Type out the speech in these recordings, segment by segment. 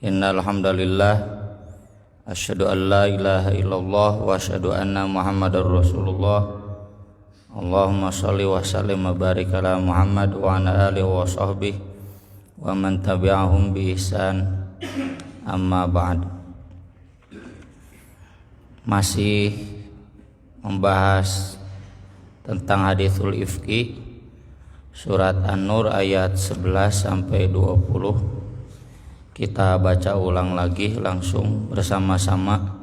Innal hamdalillah asyhadu an la ilaha illallah wa asyhadu anna Muhammadar Rasulullah. Allahumma shalli wa sallim wa barik ala Muhammad wa ala alihi wa sahbihi wa man tabi'ahum bi ihsan. Amma ba'd. Masih membahas tentang haditsul ifki, surat An-Nur ayat 11 sampai 20. Kita baca ulang lagi langsung bersama-sama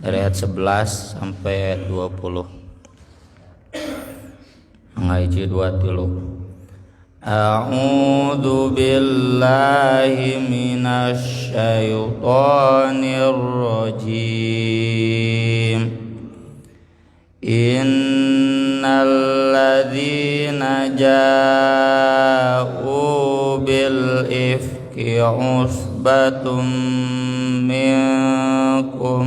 dari ayat 11 sampai ayat 20. Ngaji 2 A'udzu billahi minasy syaithanir rajim. Innal ladzina ja'u bil ifki usbatum minkum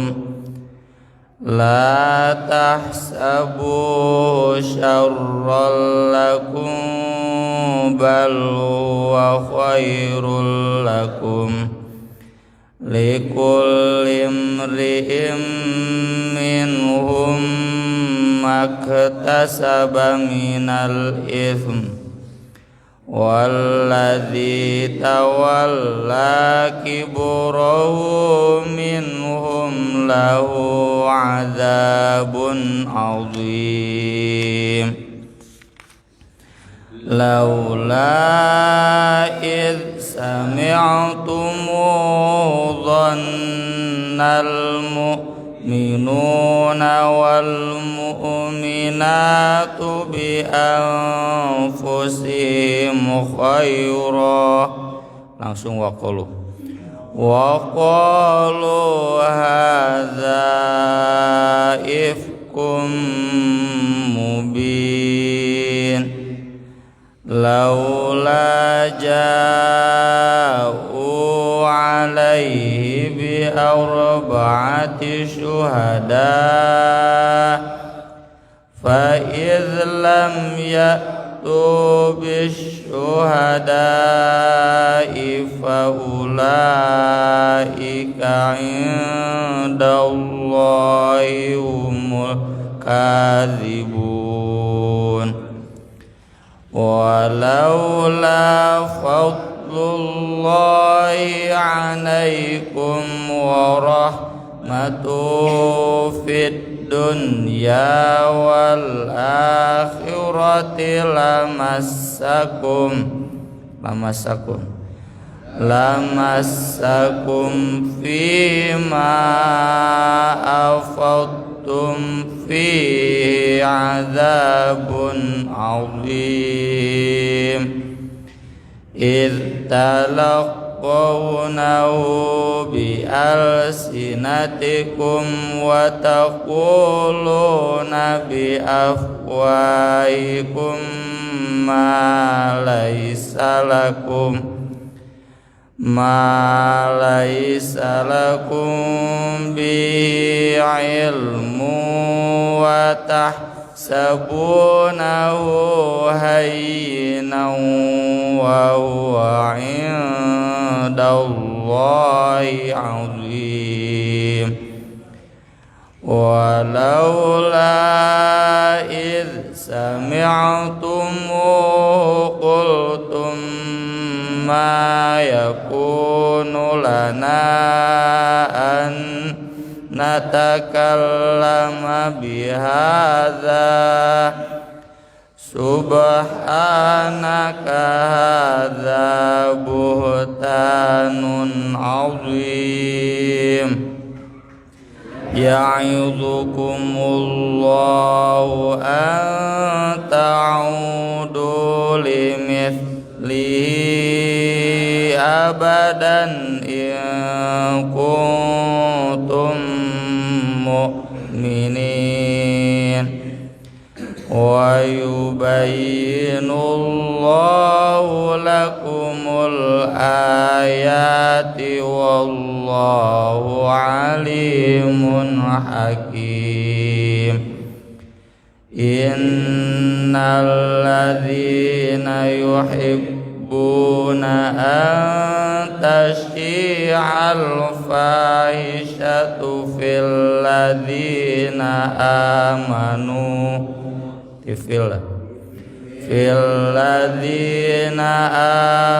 la tahsabu syarran lakum bal huwa khairul lakum likulli imri'in minhum maktasaba minal itsm walladzi tawalla kibrahu minhum lahu adzabun adzim. Laula id sami'tumu dhannal mu'minuna wal mu'minatu bi anfusihim khaira. Langsung waqalu hadza ifkum mubin. Laula ja'u alaihi bi arba'ati syuhada fa idh lam ya'tu bisyuhada'i fa ulaika 'indallahi humul kadzibun. Walaula fadlullahi 'alaikum wa rahmatuhu fid dunya wal akhirati lamassakum fima afadtum fi adzabun adzim. Idh talaqawnahu bi alsinatikum wa taquluna bi afwahikum ma laysa lakum bi ilmu wa tahsabunahu hayyinan wa huwa 'indallahi 'azim. Walaula idh sami'tumuhu qultum ma yakunu lana an natakallama bihadza subhanaka hadza buhtanun 'azim. Ya'idhukumullahu an ta'udu limithlihi abadan in kuntum mu'minin. Wa yubayyinullahu lakumul ayati wallahu alimun hakim. Innal ladzina yuhibbuna tuhibbuna an tasyi'al fahishatu fil ladzina amanu fil ladzina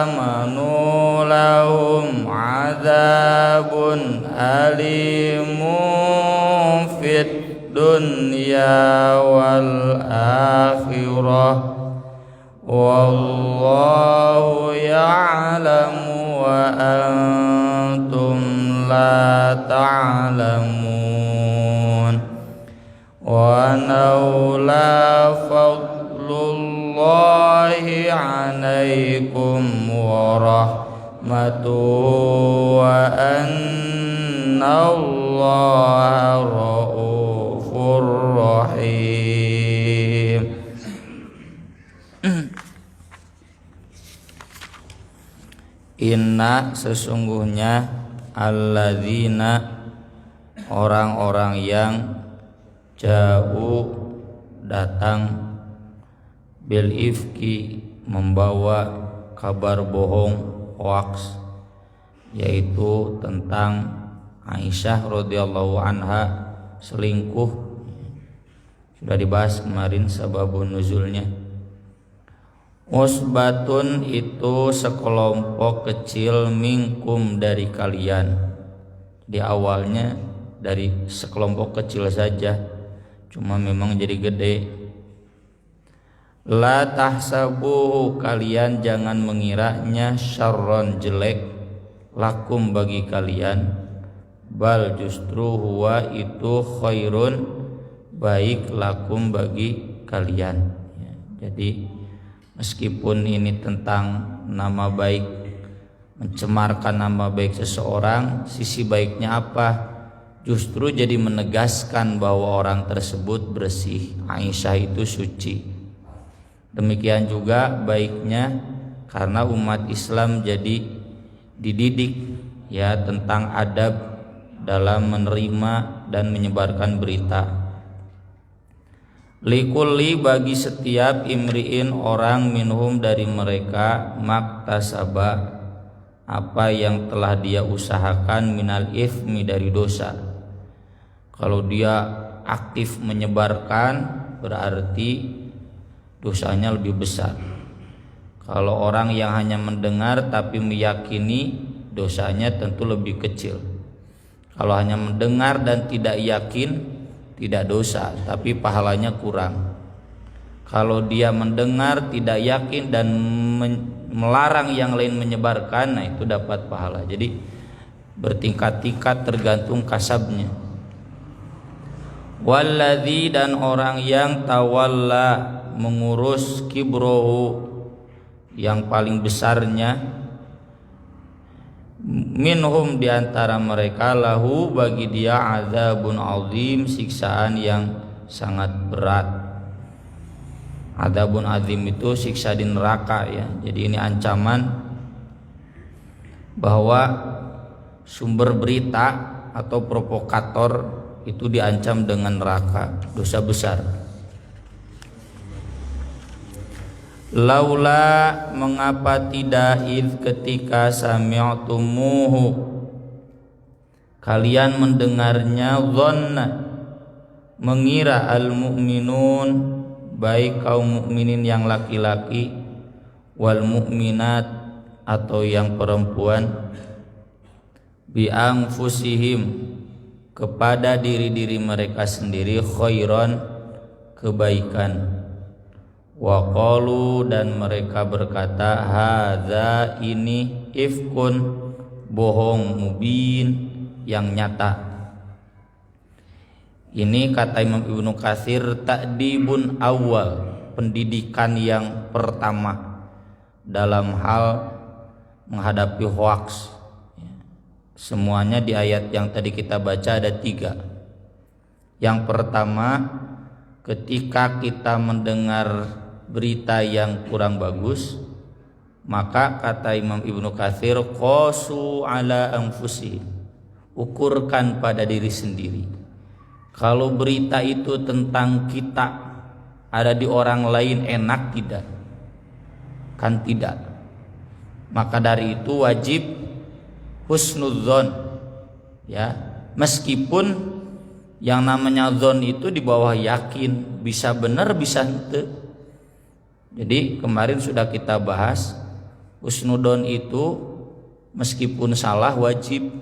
amanu lahum adzabun alimun fid dunya wal akhirah wallahu ya'lamu wa antum la ta'lamun wa naula fadlullahi 'alaikum wa rahmatuhu wa annallaha ra'ufur rahim. Inna sesungguhnya alladzina orang-orang yang jauh datang bil ifki membawa kabar bohong hoax, yaitu tentang Aisyah radhiyallahu anha selingkuh. Sudah dibahas kemarin sababun nuzulnya. Usbatun itu sekelompok kecil minkum dari kalian. Di awalnya dari sekelompok kecil saja, cuma memang jadi gede. La tahsabuhu kalian jangan mengiranya syarron jelek lakum bagi kalian, bal justru huwa itu khairun baik lakum bagi kalian. Jadi meskipun ini tentang nama baik, mencemarkan nama baik seseorang, sisi baiknya apa? Justru jadi menegaskan bahwa orang tersebut bersih, Aisyah itu suci. Demikian juga baiknya karena umat Islam jadi dididik ya tentang adab dalam menerima dan menyebarkan berita. Likulli bagi setiap imri'in orang minhum dari mereka maktasaba apa yang telah dia usahakan minal ithmi dari dosa. Kalau dia aktif menyebarkan berarti dosanya lebih besar. Kalau orang yang hanya mendengar tapi meyakini, dosanya tentu lebih kecil. Kalau hanya mendengar dan tidak yakin, tidak dosa, tapi pahalanya kurang. Kalau dia mendengar, tidak yakin dan melarang yang lain menyebarkan, nah itu dapat pahala. Jadi bertingkat-tingkat tergantung kasabnya. Walladzi dan orang yang tawalla mengurus kibrohu yang paling besarnya, minhum diantara mereka lahu bagi dia azabun azim siksaan yang sangat berat. Azabun azim itu siksa di neraka ya. Jadi ini ancaman bahwa sumber berita atau provokator itu diancam dengan neraka, dosa besar. Laula mengapa tidak id ketika sami'tumuhu kalian mendengarnya, dhanna mengira al mu'minun baik kaum mukminin yang laki-laki, wal mu'minat atau yang perempuan, bi anfusihim kepada diri-diri mereka sendiri khairan kebaikan. Wa qalu dan mereka berkata hadza ini ifkun bohong mubin yang nyata. Ini kata Imam Ibnu Katsir ta'dibun awal, pendidikan yang pertama dalam hal menghadapi hoaks. Semuanya di ayat yang tadi kita baca ada 3. Yang pertama, ketika kita mendengar berita yang kurang bagus, maka kata Imam Ibnu Katsir qasu ala anfusihim, ukurkan pada diri sendiri. Kalau berita itu tentang kita ada di orang lain enak tidak? Kan tidak. Maka dari itu wajib husnudzon, ya, meskipun yang namanya dzon itu di bawah yakin, bisa benar bisa henteu. Jadi kemarin sudah kita bahas husnudzon itu meskipun salah wajib,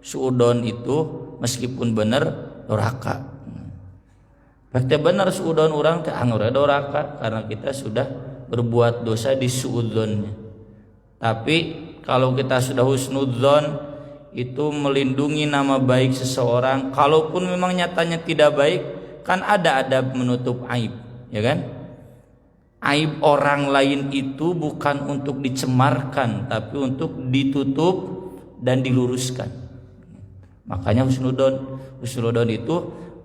suudzon itu meskipun benar doraka. Pasti benar suudzon orang teh anggur doraka karena kita sudah berbuat dosa di suudzonnya. Tapi kalau kita sudah husnudzon itu melindungi nama baik seseorang. Kalaupun memang nyatanya tidak baik, kan ada adab menutup aib, ya kan? Aib orang lain itu bukan untuk dicemarkan, tapi untuk ditutup dan diluruskan. Makanya husnudzon itu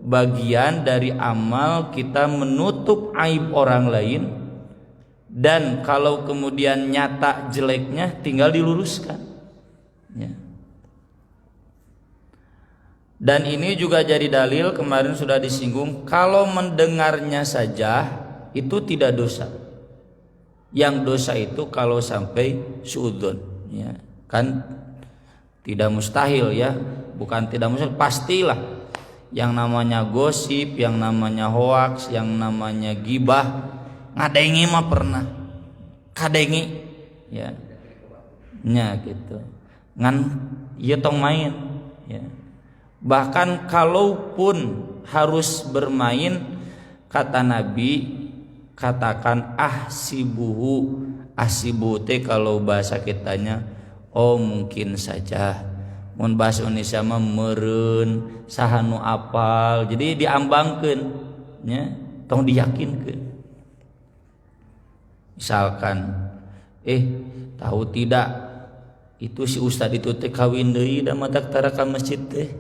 bagian dari amal kita menutup aib orang lain, dan kalau kemudian nyata jeleknya tinggal diluruskan, ya. Dan ini juga jadi dalil, kemarin sudah disinggung, kalau mendengarnya saja itu tidak dosa. Yang dosa itu kalau sampai suudzon, ya kan, tidak mustahil, ya, bukan tidak mustahil, pastilah yang namanya gosip, yang namanya hoaks, yang namanya gibah, ngadengi mah pernah, kadengi, ya, nya gitu, ngan ieu tong main, ya. Bahkan kalaupun harus bermain, kata Nabi, katakan ahsibuhu. Ahsibu teh kalau bahasa kitanya oh mungkin saja, mun bahasa Indonesia mah meureun, saha nu apal, jadi diambangkeun, nya, tong diyakinkeun. Misalkan tahu tidak itu si ustad itu teh kawin deui da madak tara ka masjid teh.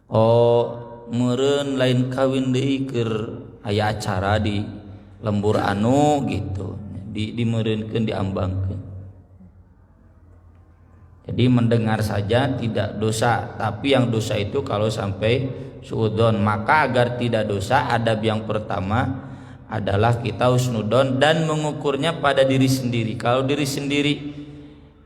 Oh meureun lain kawin deui keur aya acara di lembur anu gitu, dimeureunkeun, diambangkeun. Jadi mendengar saja tidak dosa, tapi yang dosa itu kalau sampai suudzon. Maka agar tidak dosa, adab yang pertama adalah kita husnudzon dan mengukurnya pada diri sendiri. Kalau diri sendiri,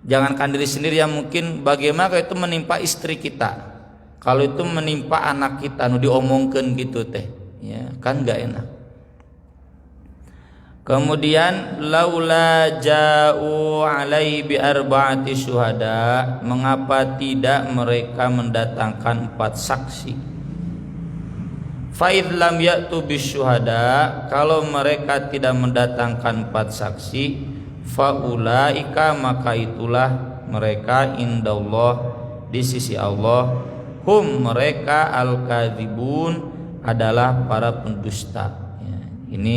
jangankan diri sendiri, yang mungkin bagaimana kalau itu menimpa istri kita, kalau itu menimpa anak kita, nu diomongkeun gitu teh, ya kan gak enak. Kemudian laula ja'u alai bi arba'ati syuhada, mengapa tidak mereka mendatangkan 4 saksi? Fa id lam ya'tu bisyuhada, kalau mereka tidak mendatangkan 4 saksi, fa ulaika, maka itulah mereka indallah, di sisi Allah, hum, mereka al-kadzibun, adalah para pendusta, ya. Ini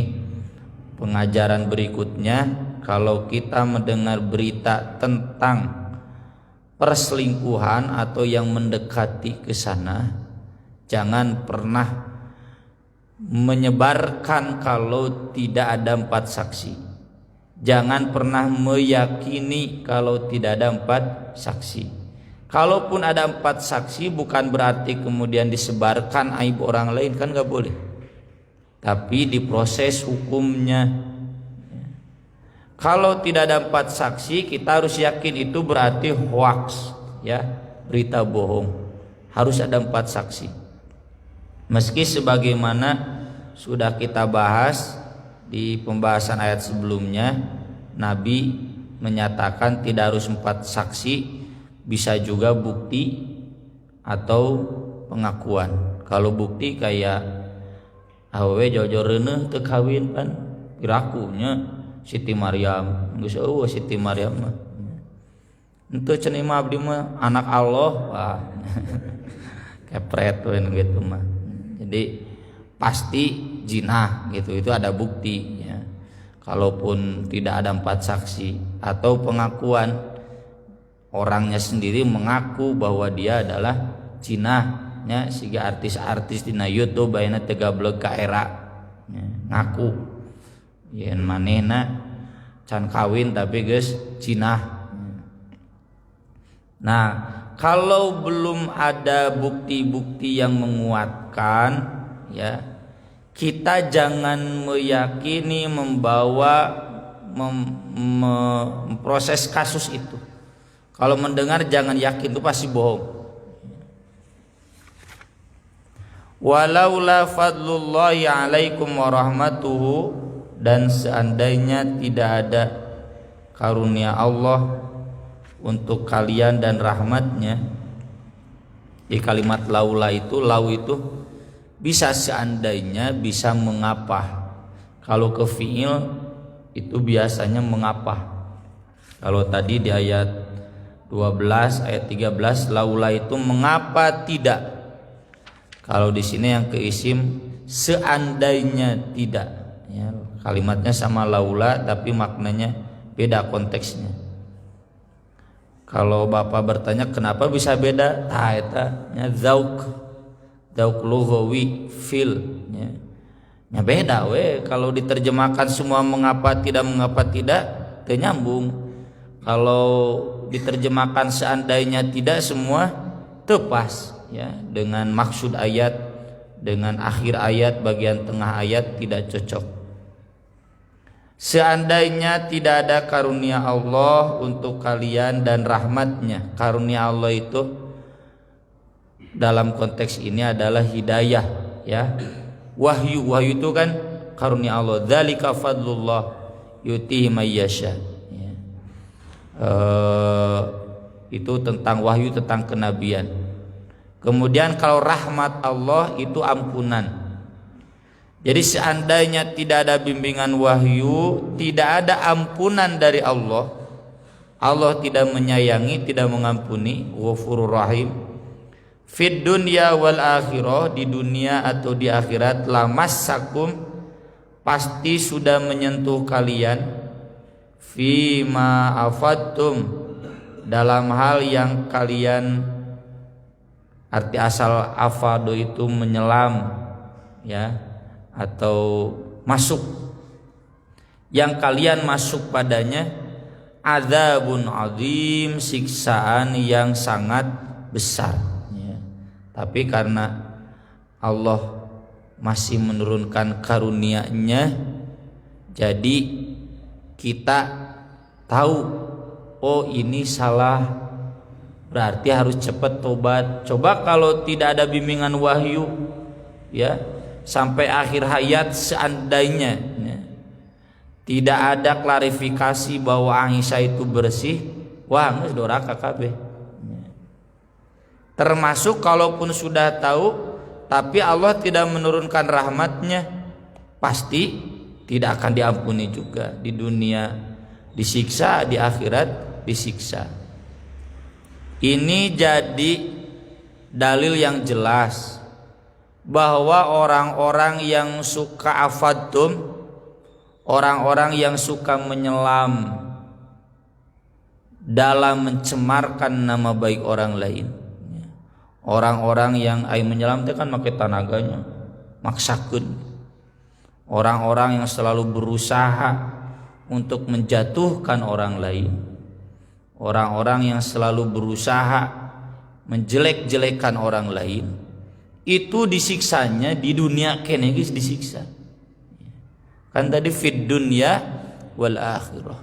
pengajaran berikutnya, kalau kita mendengar berita tentang perselingkuhan atau yang mendekati ke sana, jangan pernah menyebarkan kalau tidak ada 4 saksi. Jangan pernah meyakini kalau tidak ada 4 saksi. Kalaupun ada 4 saksi, bukan berarti kemudian disebarkan aib orang lain, kan gak boleh. Tapi diproses hukumnya. Kalau tidak ada 4 saksi, kita harus yakin itu berarti hoax, ya, berita bohong. Harus ada 4 saksi. Meski sebagaimana sudah kita bahas di pembahasan ayat sebelumnya, Nabi menyatakan tidak harus 4 saksi, bisa juga bukti atau pengakuan. Kalau bukti kayak awewe jojo reuneuh teu kawin pan irakunya Siti Maryam, geus eueuh Siti Maryam mah. Henteu cenah mah abdi mah anak Allah, wah. Kepret we gitu mah. Jadi pasti jinah gitu, itu ada bukti, ya. Kalaupun tidak ada 4 saksi atau pengakuan, orangnya sendiri mengaku bahwa dia adalah jinah, nya siga artis-artis dina YouTube baina teh gablek ka era, ya, ngaku yen manehna can kawin tapi geus jinah. Nah, kalau belum ada bukti-bukti yang menguatkan, ya, kita jangan meyakini, membawa, memproses kasus itu. Kalau mendengar jangan yakin, itu pasti bohong. Walaula fadlullahi alaikum wa rahmatuhu, dan seandainya tidak ada karunia Allah untuk kalian dan rahmatnya. Di kalimat laula itu, lau itu bisa seandainya, bisa mengapa. Kalau ke fi'il itu biasanya mengapa. Kalau tadi di ayat 12, ayat 13 laula itu mengapa tidak. Kalau di sini yang ke isim seandainya tidak, ya, kalimatnya sama laula tapi maknanya beda konteksnya. Kalau Bapak bertanya kenapa bisa beda, eta nya zauk lughawi fil nya. Nya beda we, kalau diterjemahkan semua mengapa tidak teu nyambung. Kalau diterjemahkan seandainya tidak semua tepas, ya, dengan maksud ayat, dengan akhir ayat, bagian tengah ayat tidak cocok. Seandainya tidak ada karunia Allah untuk kalian dan rahmatnya. Karunia Allah itu dalam konteks ini adalah hidayah, ya. Wahyu itu kan karunia Allah. Dzalika fadlullah yutihi may yasha. Ya. Itu tentang wahyu, tentang kenabian. Kemudian kalau rahmat Allah itu ampunan. Jadi seandainya tidak ada bimbingan wahyu, tidak ada ampunan dari Allah, Allah tidak menyayangi, tidak mengampuni, Ghafurur Rahim. Fid dunya wal akhirah, di dunia atau di akhirat, lamassakum, pasti sudah menyentuh kalian, fima afattum, dalam hal yang kalian, arti asal afadu itu menyelam, ya, atau masuk, yang kalian masuk padanya, adzabun azim, siksaan yang sangat besar, ya. Tapi karena Allah masih menurunkan karunia-Nya, jadi kita tahu, oh ini salah, berarti harus cepat tobat. Coba kalau tidak ada bimbingan wahyu, ya, sampai akhir hayat, seandainya, ya, tidak ada klarifikasi bahwa Aisyah itu bersih, wah geus doraka kabeh. Ya. Termasuk kalaupun sudah tahu tapi Allah tidak menurunkan rahmatnya, pasti tidak akan diampuni juga. Di dunia disiksa, di akhirat disiksa. Ini jadi dalil yang jelas bahwa orang-orang yang suka afatum, orang-orang yang suka menyelam dalam mencemarkan nama baik orang lain, orang-orang yang menyelam itu kan pakai tenaganya, maksakeun, orang-orang yang selalu berusaha untuk menjatuhkan orang lain, orang-orang yang selalu berusaha menjelek-jelekan orang lain, itu disiksanya di dunia kene geus disiksa. Kan tadi fid dunya wal akhirah.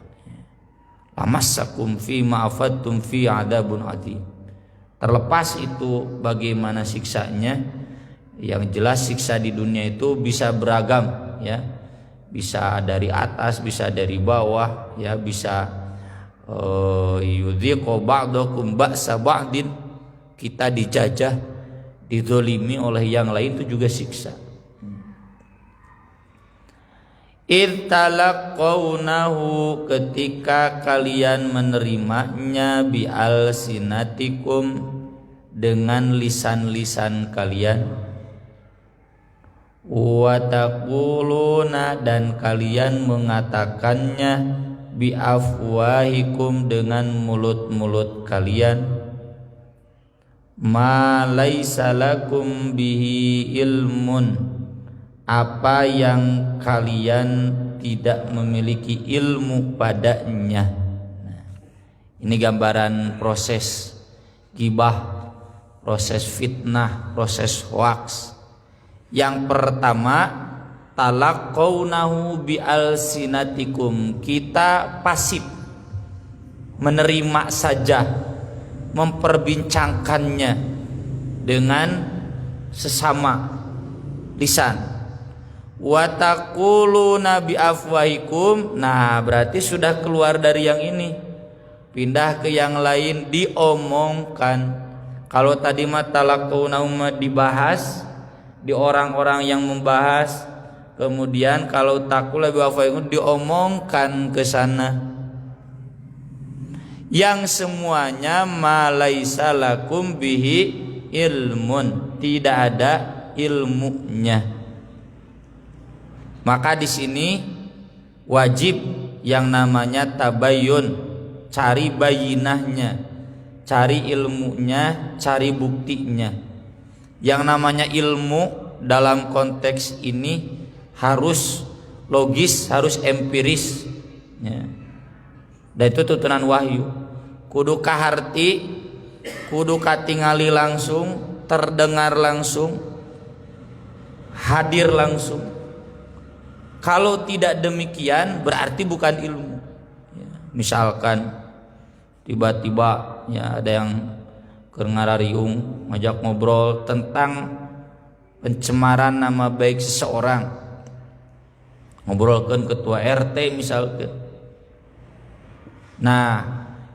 Lamassakum fi ma afattum fi adzabun adzim. Terlepas itu bagaimana siksanya, yang jelas siksa di dunia itu bisa beragam, ya. Bisa dari atas, bisa dari bawah, ya, bisa yudhiqu ba'dakum ba'sa ba'din, kita dijajah, dizolimi oleh yang lain, itu juga siksa. Idh talaqqawnahu, ketika kalian menerimanya, bi alsinatikum, dengan lisan-lisan kalian, wa taquluna, dan kalian mengatakannya, bi afwahikum, dengan mulut-mulut kalian, ma laisa lakum bihi ilmun, apa yang kalian tidak memiliki ilmu padanya. Nah, ini gambaran proses gibah, proses fitnah, proses hoaks. Yang pertama, talaqawnahu bi alsinatikum, kita pasif menerima saja, memperbincangkannya dengan sesama lisan. Wa taquluna bi afwahikum, nah berarti sudah keluar dari yang ini, pindah ke yang lain, diomongkan. Kalau tadi mah talaqawnahu dibahas di orang-orang yang membahas, kemudian kalau taqula bi afwahikum diomongkan ke sana. Yang semuanya malaisa lakum bihi ilmun, tidak ada ilmunya. Maka di sini wajib yang namanya tabayyun, cari bayinahnya, cari ilmunya, cari buktinya. Yang namanya ilmu dalam konteks ini harus logis, harus empiris, ya. Dan itu tutunan wahyu, kudu kaharti, kudu katingali langsung, terdengar langsung, hadir langsung. Kalau tidak demikian berarti bukan ilmu, ya. Misalkan tiba-tiba ya ada yang ngarariung ngajak ngobrol tentang pencemaran nama baik seseorang, ngobrolkan ketua RT misalkan. Nah,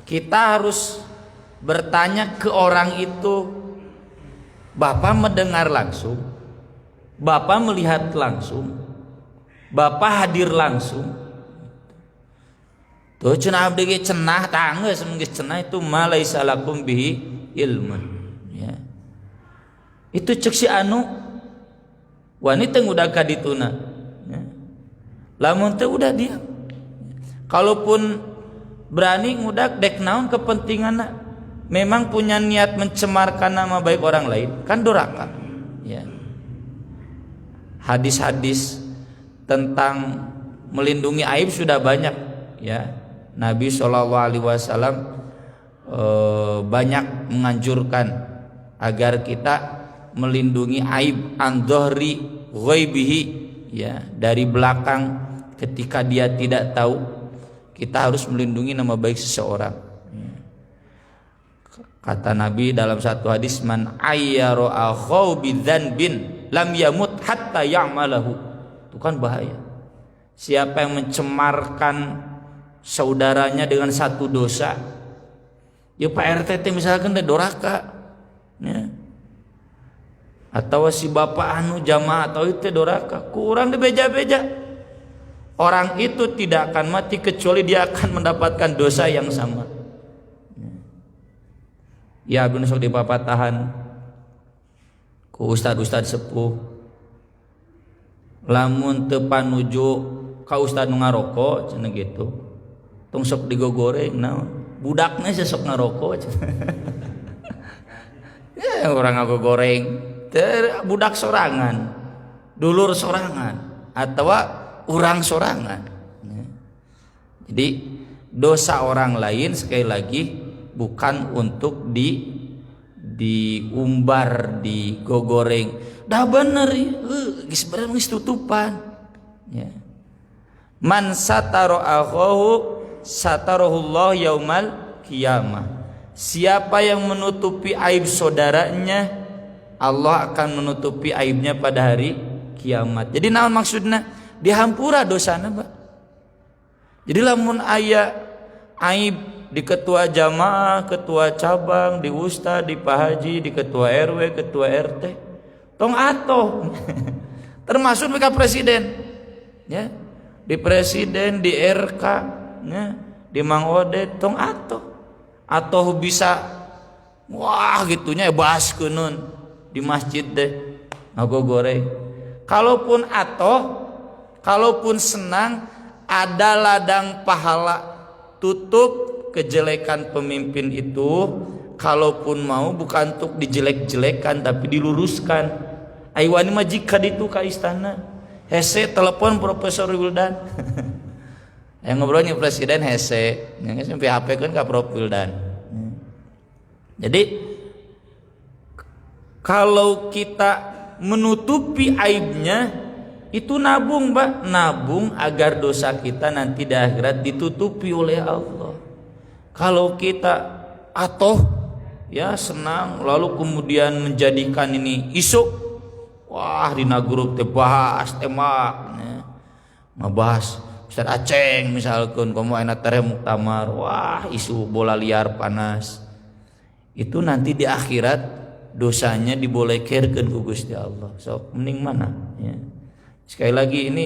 kita harus bertanya ke orang itu, Bapak mendengar langsung, Bapak melihat langsung, Bapak hadir langsung. Tuh cenah abdi ge cenah tangga semenggeus cenah itu malaisa lakum bihi ilmun, ya. Itu cek si anu wanita udah kadituna, ya. Lamun teu udah diam. Kalaupun berani ngudak dek naon kepentinganna, memang punya niat mencemarkan nama baik orang lain, kan durhaka, ya. Hadis-hadis tentang melindungi aib sudah banyak, ya. Nabi SAW banyak menganjurkan agar kita melindungi aib an dhahri ghaibihi, ya, dari belakang ketika dia tidak tahu. Kita harus melindungi nama baik seseorang. Kata Nabi dalam satu hadis, man ayyara akhahu bidzanbin lam yamut hatta ya'malahu. Itu kan bahaya. Siapa yang mencemarkan saudaranya dengan satu dosa, ya Pak RT misalkan teh doraka, ya. Atau si bapak anu jamaah atau itu doraka, kurang dibeja-beja. Orang itu tidak akan mati kecuali dia akan mendapatkan dosa yang sama. Ya bin sok dipapatahan ku ustad-ustad sepuh, lamun teu panuju ka ustad nu ngaroko cenah gitu, tong sok digogoreng naon budakna sok ngaroko. Ya orang ngagogoreng teu budak sorangan, dulur sorangan, atawa urang sorangan. Jadi dosa orang lain sekali lagi bukan untuk diumbar, digogoreng. Dah bener ya, geus bener geus tutupan. Ya. Man satara akhahu satarahullah yaumal qiyamah. Siapa yang menutupi aib saudaranya, Allah akan menutupi aibnya pada hari kiamat. Jadi naon maksudna? Dihampura dosana, Pak. Jadi lamun aya aib di ketua jamaah, ketua cabang, di ustad, di pak haji, di ketua RW, ketua RT, tong atoh. Termasuk mereka presiden, ya. Di presiden, di RK, ya. Di Mang Odet, tong atoh. Atoh bisa wah gitunya bahas kunun di masjid deh ngagogoreng. Kalaupun atoh, kalaupun senang, ada ladang pahala, tutup kejelekan pemimpin itu. Kalaupun mau bukan untuk dijelek-jelekan tapi diluruskan. Aiwani mah jika ditu ka istana, hese telepon Profesor Wildan. Yang ngobrolnya presiden hese, yang sampai HP kan ka Prof Wildan. Jadi kalau kita menutupi aibnya, Itu nabung, Pak, nabung agar dosa kita nanti di akhirat ditutupi oleh Allah. Kalau kita atoh ya senang lalu kemudian menjadikan ini isu, wah dina grup teh bahas tema ngebahas Ustaz Aceng misalkan kamu enak tere muktamar, wah isu bola liar panas. Itu nanti di akhirat dosanya dibolehkeun ku Gusti Allah. So mending mana ya. Sekali lagi ini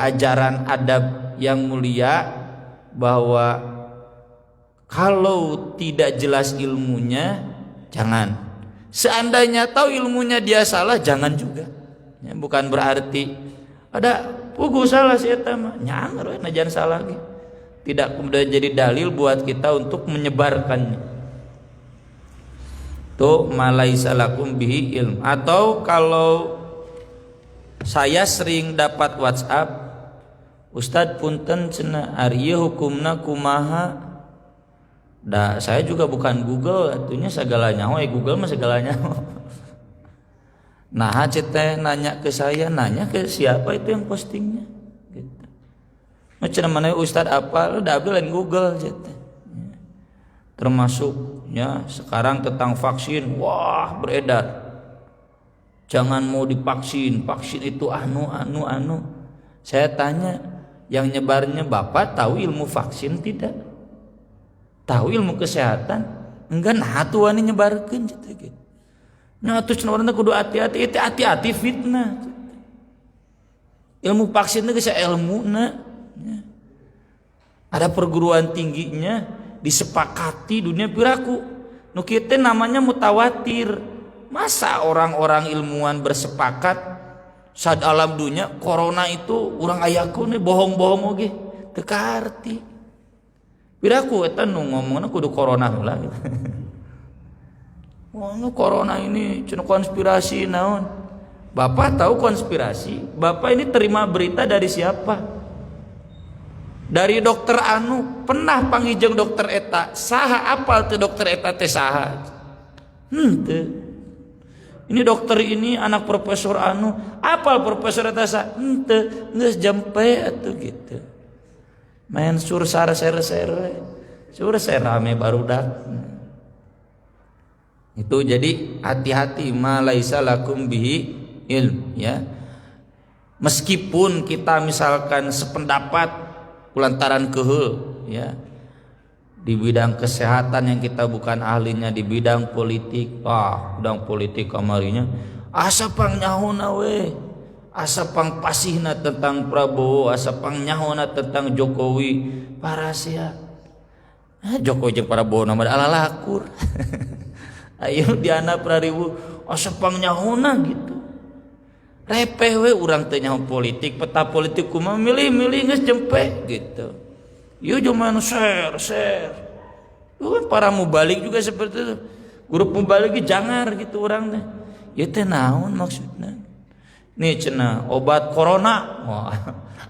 ajaran adab yang mulia, bahwa kalau tidak jelas ilmunya jangan. Seandainya tahu ilmunya dia salah jangan juga. Ya, bukan berarti ada pugu salah si eta mah nyangar we najan salah ge. Tidak kemudian jadi dalil buat kita untuk menyebarkannya. Tuh malaisa lakum bihi ilm. Atau kalau saya sering dapat WhatsApp, Ustadz punten cenah ari ieu hukumna kumaha. Da saya juga bukan Google, atunya segalanya we Google mah segalanya. Nah teh nanya ke saya, nanya ke siapa itu yang postingnya gitu. Macam mana Ustadz apa udah lain Google teh. Termasuk ya sekarang tentang vaksin, wah beredar. Jangan mau divaksin, vaksin itu anu. Saya tanya, yang nyebarnya Bapak tahu ilmu vaksin tidak? Tahu ilmu kesehatan? Enggak, nah tuh ani nyebarkeun gitu. Nah atuh cenah urang kudu hati-hati fitnah. Ilmu vaksin teh geus ilmuna. Ada perguruan tingginya, disepakati dunia piraku. Nu kieu teh namanya mutawatir. Masa orang-orang ilmuwan bersepakat saat alam dunia corona itu urang ayaku nih bohong-bohong oge teu kaarti. Piraku eta nu ngomongna kudu corona heula gitu. Oh, corona ini cenah konspirasi naon? Bapak tahu konspirasi? Bapak ini terima berita dari siapa? Dari dokter anu, pernah panggijeng dokter eta, saha apal teu dokter eta teh saha? Henteu. Ini dokter ini anak profesor anu, apal profesor eta saha? Henteu, geus jampe atuh gitu. Main sursar ser-ser rame barudak. Itu jadi hati-hati ma laisa lakum bihi ilm ya. Meskipun kita misalkan sependapat kulantaran keheul ya. Di bidang kesehatan yang kita bukan ahlinya, di bidang politik, bidang politik kamarinya asa pang nyahona we, asa pang pasihna tentang Prabowo, asa pang nyahona tentang Jokowi, parasia. Jokowi jeung Prabowo nama alalakur. Ayo diana prariwu asa pang nyahona gitu. Repeh we urang teu nyaho politik, peta politik kumaha milih-milih geus jempe gitu. Ieu cuma share. Kan para mubalik juga seperti itu. Grup mubalik jangar gitu orang teh. Ieu teh naon maksudna? Nih cenah obat corona. Wah,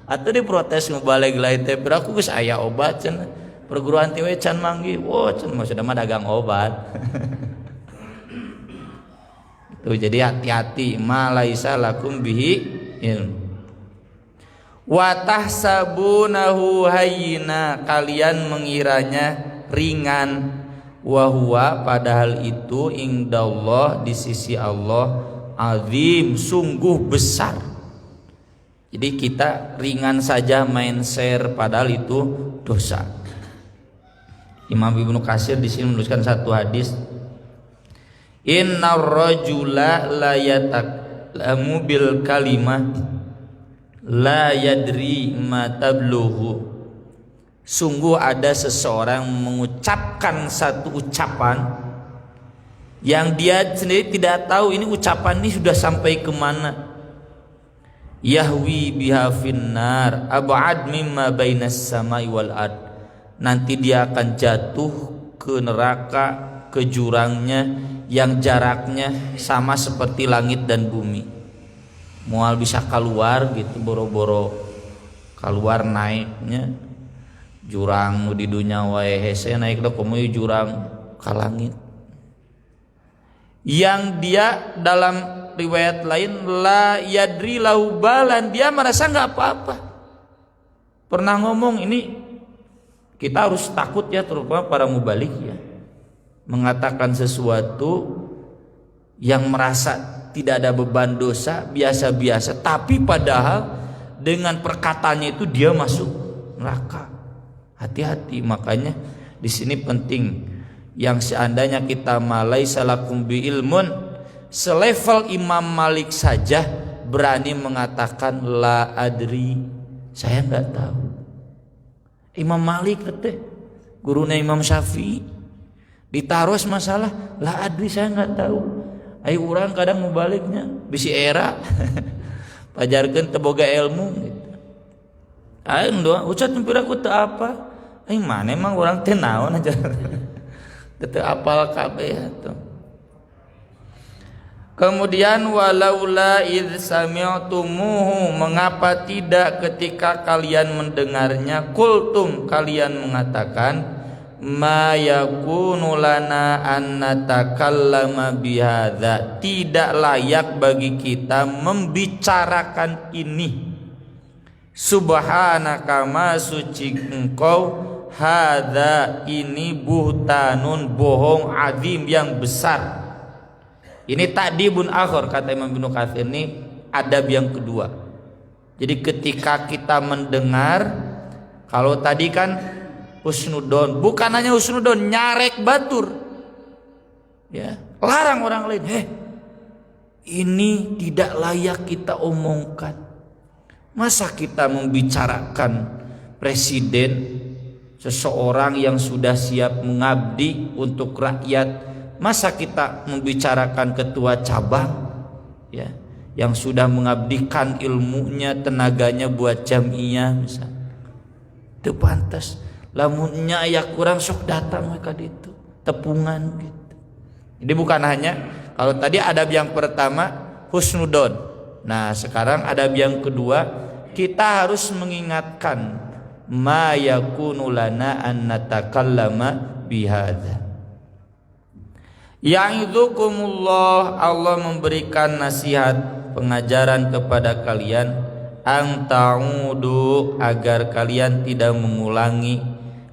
atuh diprotes mubalik lain teh beraku geus aya obat cenah. Perguruan tinggi can manggih. Wah, cenah maksudna mah dagang obat. Tuh jadi hati-hati ma laisa lakum bihi ilm. Wa tahsabunahu hayyina, kalian mengiranya ringan, wa huwa padahal itu indallah di sisi Allah azim sungguh besar. Jadi kita ringan saja main share padahal itu dosa. Imam Ibnu Katsir di sini menuliskan satu hadis, innar rajula la yatakallamu bil kalimah la yadri ma tablughu. Sungguh ada seseorang mengucapkan satu ucapan yang dia sendiri tidak tahu ini ucapan ini sudah sampai kemana. Yahwi biha finnar ab'ad mimma bainas samai wal ard. Nanti dia akan jatuh ke neraka, ke jurangnya yang jaraknya sama seperti langit dan bumi. Moal bisa keluar gitu, boro-boro keluar naiknya jurang nu di dunya wae hese naik da komo jurang ka langit. Yang dia dalam riwayat lain la yadri lahu balan, dia merasa nggak apa-apa. Pernah ngomong ini, kita harus takut ya, terutama para mubalik ya, mengatakan sesuatu yang merasa tidak ada beban dosa, biasa-biasa, tapi padahal dengan perkataannya itu dia masuk neraka. Hati-hati. Makanya di sini penting, yang seandainya kita malai salakum bi ilmun, selevel Imam Malik saja berani mengatakan la adri, saya nggak tahu. Imam Malik teh gurunya Imam Syafi'i, ditaruh masalah la adri, saya nggak tahu. Ayo orang kadang mau baliknya bisi era pajarkeun teu boga ilmu gitu. Ayo doa ucat nyempir aku teu apa. Mana emang orang teh naon aja. Teu apal kabeh atuh. Kemudian walaula id sami'tumuhu, mengapa tidak ketika kalian mendengarnya, kultum, kalian mengatakan ma yakunu lana an natakallama bihadza, tidak layak bagi kita membicarakan ini. Subhanaka, ma suci engkau, hadza, ini buhtanun, bohong, azim, yang besar. Ini takdibun akhir, kata Imam Ibnu Katsir, ini adab yang kedua. Jadi ketika kita mendengar, kalau tadi kan husnudon, bukan hanya husnudon, nyarek batur ya, larang orang lain, ini tidak layak kita omongkan. Masa kita membicarakan presiden, seseorang yang sudah siap mengabdi untuk rakyat, masa kita membicarakan ketua cabang ya, yang sudah mengabdikan ilmunya, tenaganya buat jamiah misalnya, itu pantas. Lamunnya aya kurang sok datang mereka itu tepungan gitu. Jadi bukan hanya, kalau tadi adab yang pertama husnudon, nah sekarang adab yang kedua, kita harus mengingatkan ma yakunu lana an natakallama bihadza. Ya'idzukumullah, Allah memberikan nasihat, pengajaran kepada kalian, ang ta'udu, agar kalian tidak mengulangi,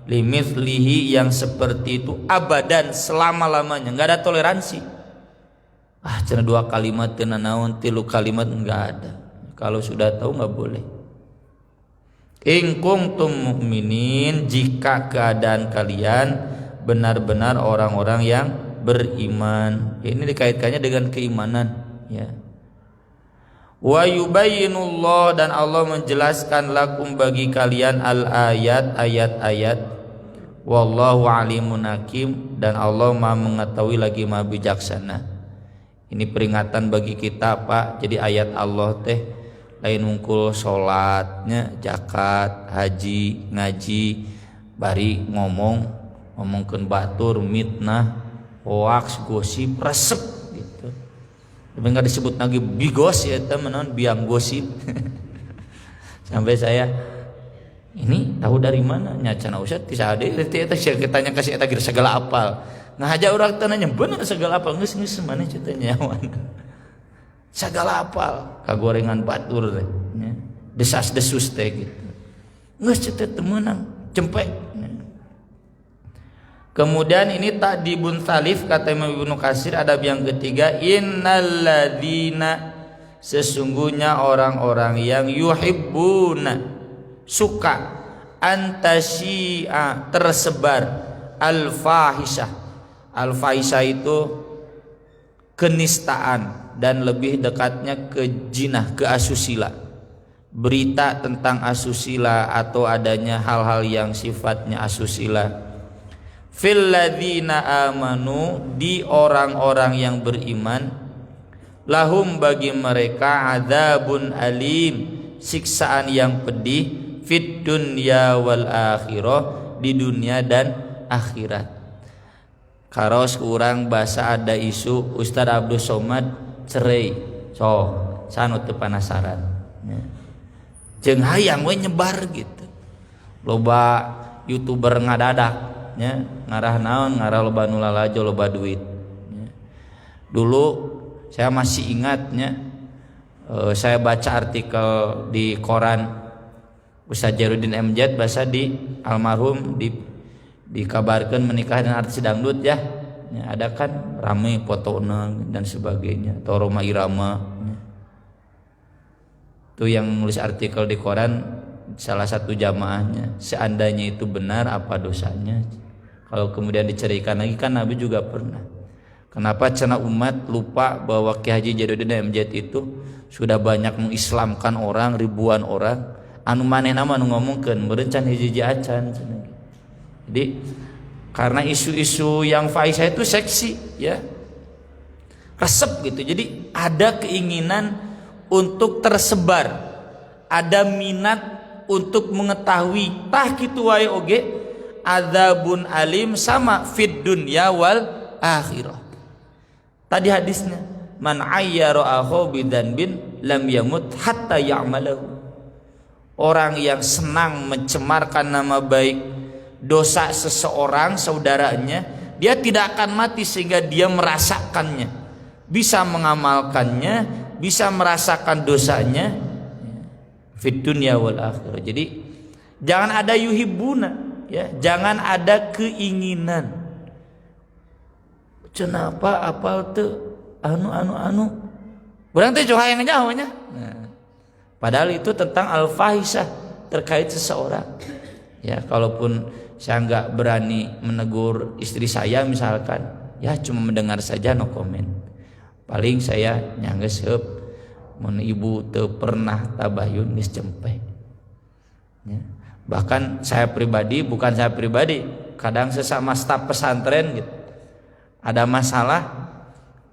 limithlihi, yang seperti itu, abadan, selama-lamanya, enggak ada toleransi. Cenah 2 kalimat teu naon, 3 kalimat enggak ada. Kalau sudah tahu enggak boleh. In kuntum mu'minin, jika keadaan kalian benar-benar orang-orang yang beriman. Ini dikaitkannya dengan keimanan ya. Wa yubayyinullah, dan Allah menjelaskan lakum, bagi kalian, al ayat, ayat-ayat. Wallahu alimun hakim, dan Allah Maha mengetahui lagi Maha bijaksana. Ini peringatan bagi kita Pak. Jadi ayat Allah teh lain ungkul salatnya, zakat, haji, ngaji, bari ngomongkeun batur, mitnah, hoax, gosip, resep gitu. Tapi nggak disebut lagi bigos ya teman-teman, biang gosip. Sampai saya ini tahu dari mana? Nyacana Ustaz bisa ada eta kitanya kasih eta segala apal. Nah aja orang tanya bener segala apal, geus mana ceritanya nyawan. Segala apal, kagorengan batur teh nya. Desas-desus teh gitu. Geus cetet temenan, cempek. Kemudian ini takdibun salif, kata Imam Ibnu Katsir, adab yang ketiga, innalladzina, sesungguhnya orang-orang yang yuhibbuna, suka, antasyi'a, tersebar, al-fahisyah. Al-fahisyah itu kenistaan, dan lebih dekatnya ke jinah, ke asusila. Berita tentang asusila atau adanya hal-hal yang sifatnya asusila. Fil ladzina amanu, di orang-orang yang beriman, lahum, bagi mereka, adzabun alim, siksaan yang pedih, fid dunya wal akhirah, di dunia dan akhirat. Karos kurang bahasa ada isu Ustaz Abdul Somad cerai, sanu teu penasaran jeung hayang we nyebar gitu. Loba YouTuber ngadadak nya, ngarah naon, ngarah loba nu lalajo, loba duit. Dulu Saya masih ingatnya, saya baca artikel di koran Ustaz Jarudin MZ bahasa di almarhum dikabarkan menikah dengan artis dangdut ya. Ada kan rame fotona dan sebagainya, atau Roma Irama. Itu yang nulis artikel di koran salah satu jamaahnya. Seandainya itu benar, apa dosanya? Kalau kemudian dicerikan lagi, kan Nabi juga pernah. Kenapa cenah umat lupa bahwa Ki Haji Jarudin MZ itu sudah banyak mengislamkan orang, ribuan orang. Anu manehna mah nu ngomongkeun meureun can hiji-hiji acan. Jadi karena isu-isu yang fahisah itu seksi ya, resep gitu. Jadi ada keinginan untuk tersebar, ada minat untuk mengetahui. Tah kitu wae oge adzabun alim sama fid dunya wal akhirah. Tadi hadisnya man ayyara akhu bidanbin lam yamut hatta ya'malahu. Orang yang senang mencemarkan nama baik dosa seseorang saudaranya, dia tidak akan mati sehingga dia merasakannya, bisa mengamalkannya, bisa merasakan dosanya fid dunya wal akhirah. Jadi jangan ada yuhibbuna ya, jangan ada keinginan. Kenapa apal tuh anu urang teh coba yang jauhnya. Nah, padahal itu tentang al-fahisah terkait seseorang. Ya, kalaupun saya nggak berani menegur istri saya misalkan, ya cuma mendengar saja, no comment. Paling saya nyangges heup mun ibu teu pernah tabayun geus cempe. Ya. Bahkan saya pribadi, kadang sesama staf pesantren gitu. Ada masalah,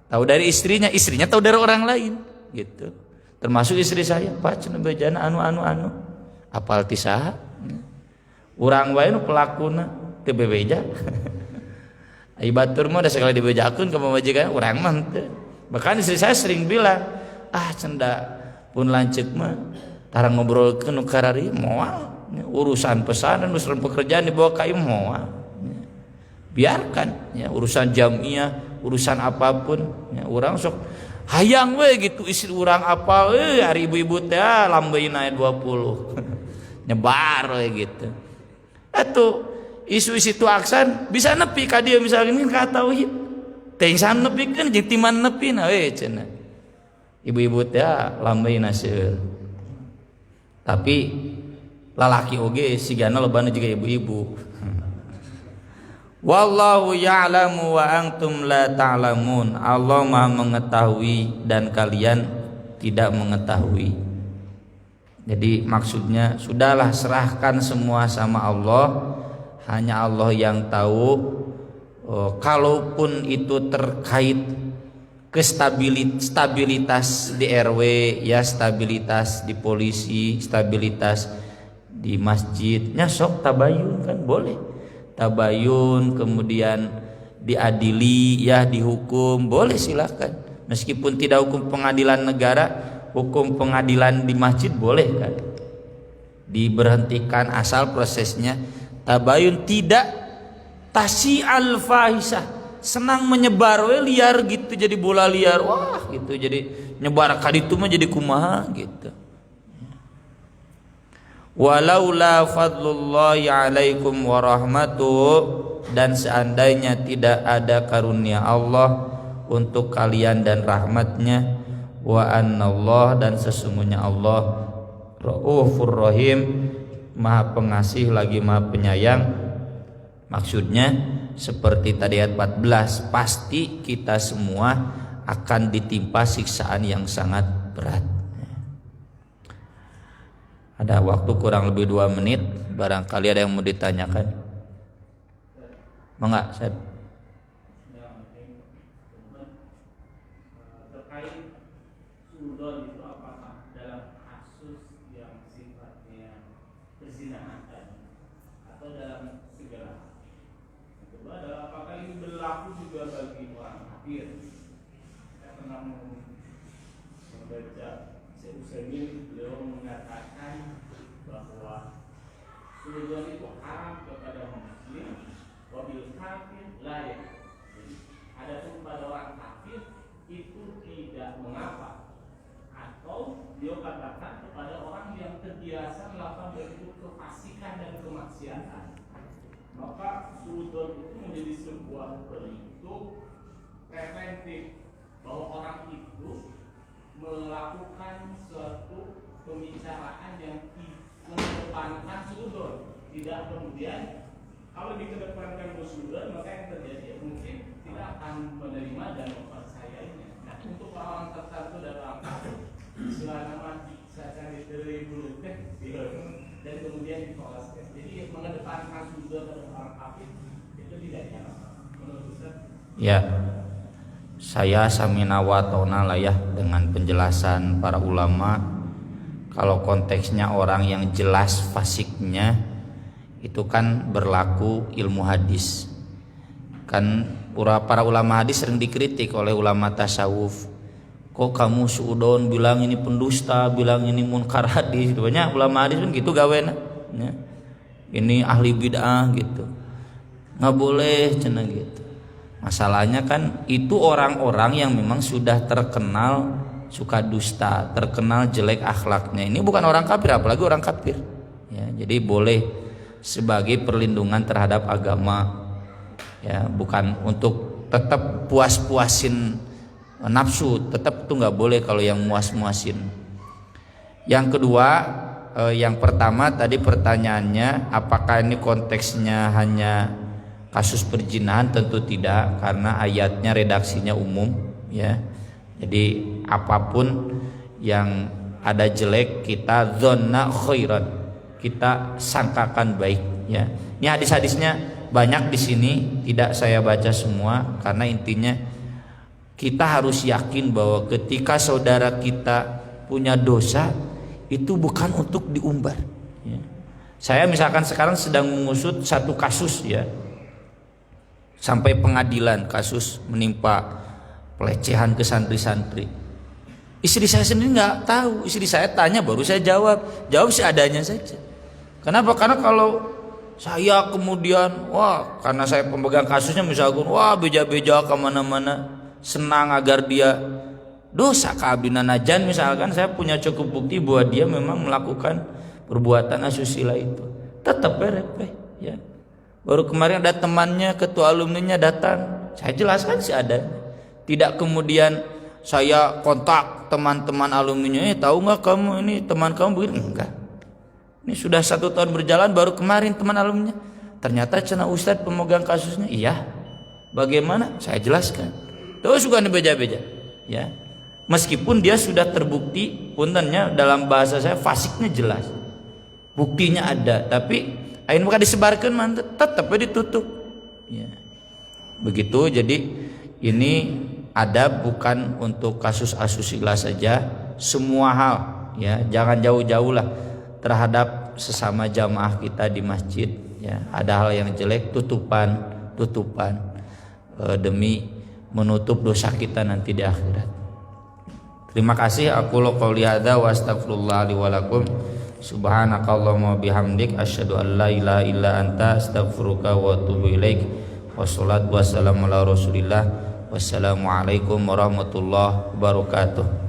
tahu dari istrinya tahu dari orang lain gitu. Termasuk istri saya, Pak cenah bejana anu apal ti saha? Urang wae nu pelakuna teu bebeja. Ai batur mah da sekali dibejakeun ka pamajikan urang mah teu. Bahkan istri saya sering bilang, cendak pun lanceuk mah tarang ngobrolkeun nu karari moal. Urusan pesanan, urusan pekerjaan dibawa ka ieu moal. Biarkan ya, urusan jamiah, urusan apapun ya, urang sok hayang we gitu istri urang apal hari ibu-ibu teh lambeun aya 20 nyebar we gitu. Atuh isu-isu itu aksan bisa nepi ka dieu misalkan ka tauhid teh san nepikeun jeung timan nepina we cenah ibu-ibu teh lambeun seueur. Tapi lalaki oge sigana lobana juga ibu-ibu. Wallahu ya'lamu wa antum la ta'lamun. Allah Maha mengetahui dan kalian tidak mengetahui. Jadi maksudnya sudahlah, serahkan semua sama Allah. Hanya Allah yang tahu. Kalaupun itu terkait stabilitas di RW ya, stabilitas di polisi, stabilitas di masjidnya, sok tabayun kan boleh. Tabayun kemudian diadili ya, dihukum boleh, silakan. Meskipun tidak hukum pengadilan negara, hukum pengadilan di masjid boleh kan, diberhentikan asal prosesnya tabayun, tidak tasi al-fahisah, senang menyebar we liar gitu, jadi bola liar wah gitu, jadi nyebar kaditu mah jadi kumaha gitu. Walaula fadlullahi alaikum wa rahmatuh, dan seandainya tidak ada karunia Allah untuk kalian dan rahmatnya, wa annallah, dan sesungguhnya Allah Raufur Rahim, Maha Pengasih lagi Maha Penyayang. Maksudnya seperti tadi ayat 14, pasti kita semua akan ditimpa siksaan yang sangat berat. Ada waktu kurang lebih 2 menit, barangkali ada yang mau ditanyakan. Mangga, Ustaz. Terkait sudon itu apakah dalam kasus yang sifatnya perzinahan atau dalam segala? Kedua adalah apakah ini berlaku juga bagi orang kafir? Saya pernah membaca Utsaimin, beliau mengatakan bahwa sudon itu haram kepada muslim, wabil kafir layak. Adapun pada orang kafir itu konkret bahwa orang itu melakukan suatu pembicaraan yang mengedepankan sudut, tidak kemudian kalau dikedepankan sudut maka yang terjadi mungkin tidak akan menerima dan mempercayainya. Nah, untuk orang tertentu dalam selama mati saya cari dari dulu dan kemudian difokuskan. Jadi mengedepankan sudut pada orang kafir itu tidak nyala menurut Ustaz. Ya, saya samina wa ta'na lah ya dengan penjelasan para ulama. Kalau konteksnya orang yang jelas fasiknya itu kan berlaku ilmu hadis. Kan para ulama hadis sering dikritik oleh ulama tasawuf. Kok kamu suudon bilang ini pendusta, bilang ini munkar hadis. Banyak ulama hadis kan gitu gawena. Ya. Ini ahli bid'ah gitu. Nggak boleh cenah gitu. Masalahnya kan itu orang-orang yang memang sudah terkenal suka dusta, terkenal jelek akhlaknya. Ini bukan orang kafir, apalagi orang kafir. Ya, jadi boleh sebagai perlindungan terhadap agama. Ya, bukan untuk tetap puas-puasin nafsu, tetap itu nggak boleh kalau yang muas-muasin. Yang kedua, yang pertama tadi pertanyaannya apakah ini konteksnya hanya kasus perzinahan? Tentu tidak, karena ayatnya redaksinya umum ya. Jadi apapun yang ada jelek kita dzanna khairan, kita sangkakan baik ya. Ini hadis-hadisnya banyak di sini, tidak saya baca semua karena intinya kita harus yakin bahwa ketika saudara kita punya dosa itu bukan untuk diumbar ya. Saya misalkan sekarang sedang mengusut satu kasus ya, sampai pengadilan, kasus menimpa pelecehan ke santri-santri. Istri saya sendiri nggak tahu, istri saya tanya baru saya jawab seadanya saja. Kenapa? Karena kalau saya kemudian karena saya pemegang kasusnya misalkan beja-beja kemana-mana, senang agar dia dosa keabdinan najan misalkan, saya punya cukup bukti bahwa dia memang melakukan perbuatan asusila itu, tetap berepeh ya. Baru kemarin ada temannya, ketua alumninya datang, saya jelaskan seadanya. Tidak kemudian saya kontak teman-teman alumninya, tahu nggak kamu ini teman kamu begini? Enggak. Ini sudah 1 tahun berjalan, baru kemarin teman alumninya ternyata cenah Ustadz pemegang kasusnya. Iya. Bagaimana? Saya jelaskan. Terus suka beja-beja ya. Meskipun dia sudah terbukti, puntennya dalam bahasa saya fasiknya jelas, buktinya ada, tapi ain bukan disebarkan tetap ditutup ya. Begitu. Jadi ini ada bukan untuk kasus asusila saja, semua hal ya. Jangan jauh-jauh lah terhadap sesama jamaah kita di masjid ya. Ada hal yang jelek, tutupan demi menutup dosa kita nanti di akhirat. Terima kasih. Aku qouli hadza wa astaghfirullah li wa lakum. Subhanakallahumma bihamdik asyhadu an la ilaha illa anta astaghfiruka wa atubu ilaik. Wassalatu wassalamu ala Rasulillah. Wassalamualaikum warahmatullahi wabarakatuh.